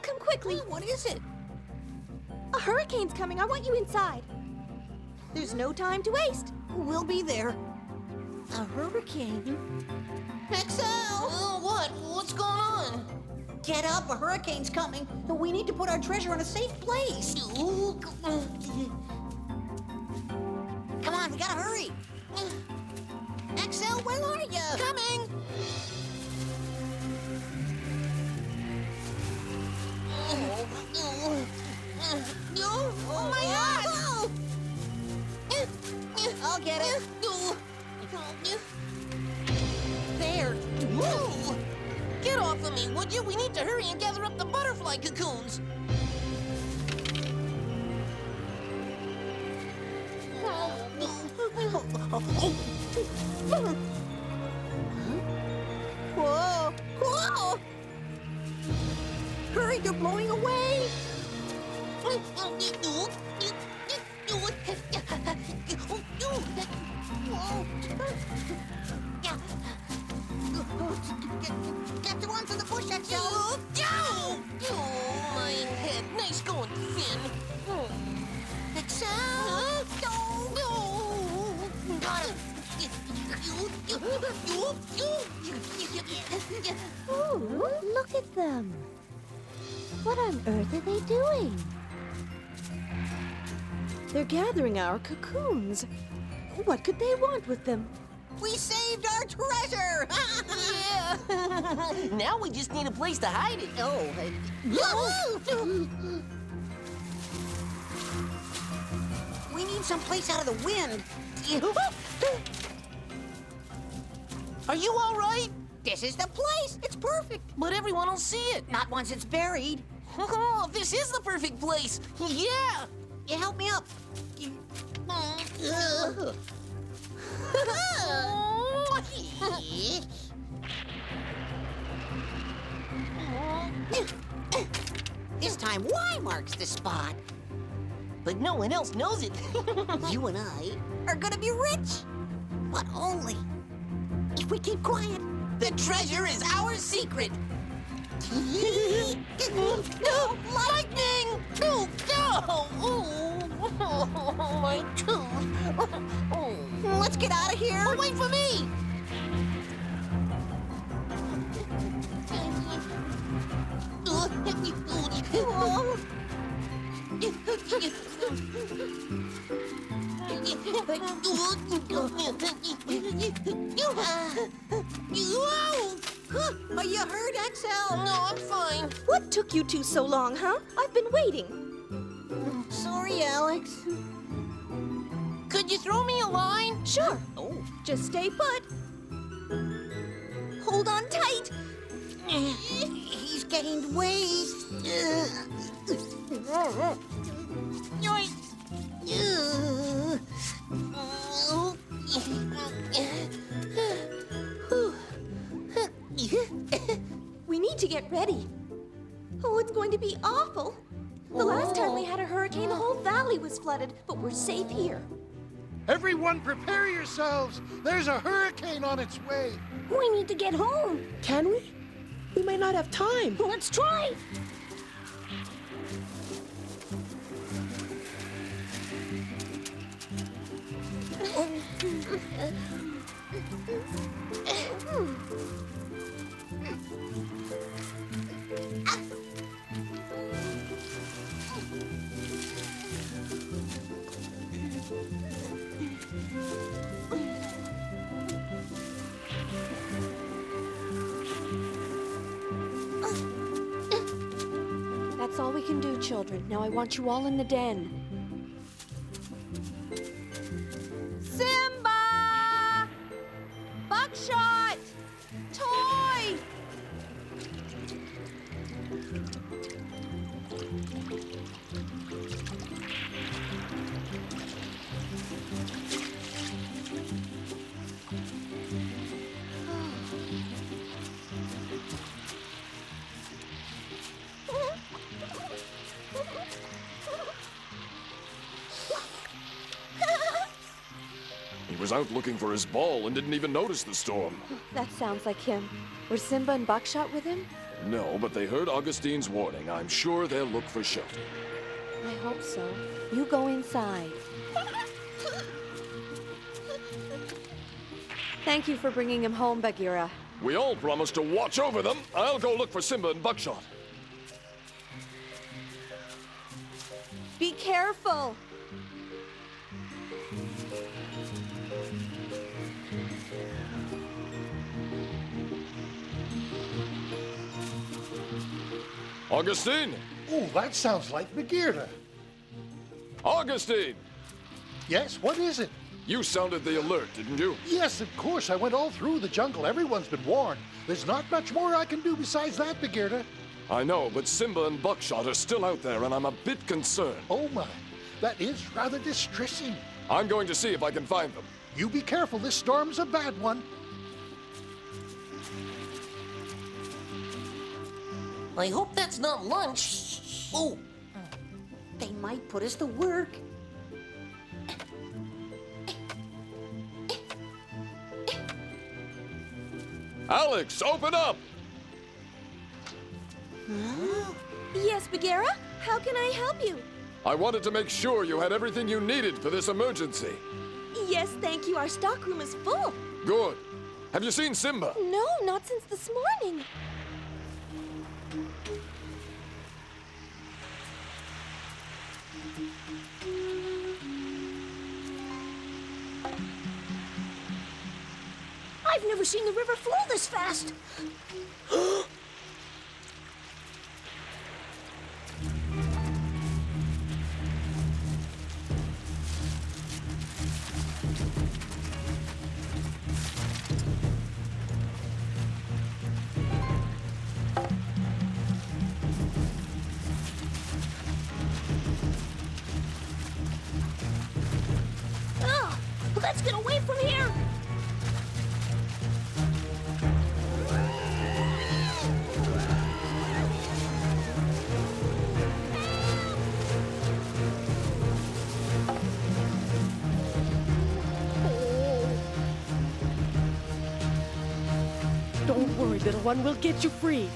come quickly. What is it? A hurricane's coming. I want you inside. There's no time to waste. We'll be there. A hurricane? Excel! Oh, what? What's going on? Get up, a hurricane's coming. We need to put our treasure in a safe place. Come on, we gotta hurry. Excel, where are you? Coming! Oh, my hat! I'll get it. There. Whoa! Get off of me, would you? We need to hurry and gather up the butterfly cocoons. Whoa! Whoa! Hurry, they're blowing away. Get the ones in the bush, Excel. Oh, my head. Nice going, Finn. Excel. No. Got him. Ooh, look at them. What on earth are they doing? They're gathering our cocoons. What could they want with them? We saved our treasure. Yeah. Now we just need a place to hide it. We need some place out of the wind. Are you all right? This is the place. It's perfect. But everyone will see it. Not once it's buried. Oh, this is the perfect place. Yeah. You help me up. This time Y marks the spot. But no one else knows it. You and I are gonna be rich. But only if we keep quiet. The treasure is our secret. No, Lightning! No, no! Oh, my tooth. Oh. let's get out of here. Oh, wait for me! Are you hurt, Excel? No, I'm fine. What took you two so long, huh? I've been waiting. Sorry, Alex. Could you throw me a line? Sure. Oh. Just stay put. Hold on tight. He's gained weight. Yoink. We need to get ready. Oh, it's going to be awful. The last time we had a hurricane, the whole valley was flooded, but we're safe here. Everyone prepare yourselves. There's a hurricane on its way. We need to get home. Can we? We may not have time. Let's try. That's all we can do, children. Now I want you all in the den. Simba! Buckshot! Toy! He was out looking for his ball and didn't even notice the storm. That sounds like him. Were Simba and Buckshot with him? No, but they heard Augustine's warning. I'm sure they'll look for shelter. I hope so. You go inside. Thank you for bringing him home, Bagheera. We all promised to watch over them. I'll go look for Simba and Buckshot. Be careful. Augustine! Oh, that sounds like Bagheera. Augustine! Yes, what is it? You sounded the alert, didn't you? Yes, of course. I went all through the jungle. Everyone's been warned. There's not much more I can do besides that, Bagheera. I know, but Simba and Buckshot are still out there, and I'm a bit concerned. Oh, my. That is rather distressing. I'm going to see if I can find them. You be careful. This storm's a bad one. I hope that's not lunch. Oh, They might put us to work. Alex, open up! Yes, Bagheera? How can I help you? I wanted to make sure you had everything you needed for this emergency. Yes, thank you. Our stockroom is full. Good. Have you seen Simba? No, not since this morning. I've never seen the river flow this fast. Oh, let's get away from here. Don't worry, little one. We'll get you free.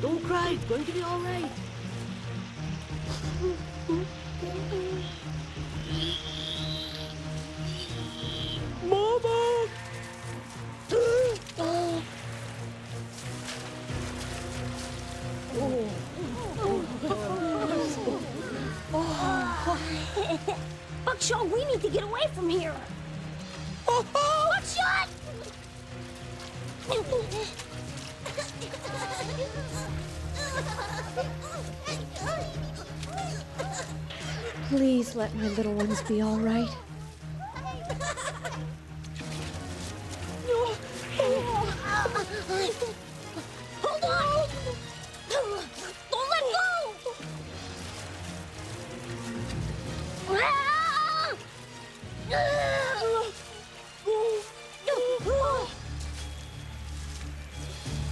Don't cry. It's going to be all right. Mama! Buckshot, we need to get away from here. Buckshot! Please let my little ones be all right. Hold on! Don't let go!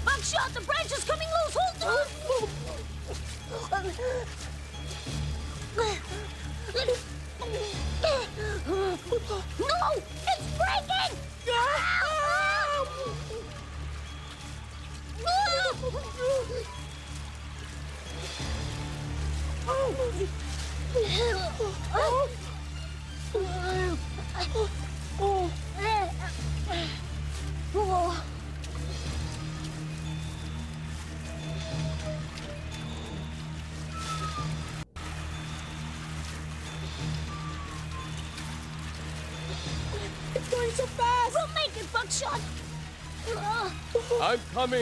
Buckshot, the branch is coming loose! Hold on! No! It's breaking! It's going so fast. We'll make it, Buckshot! I'm coming.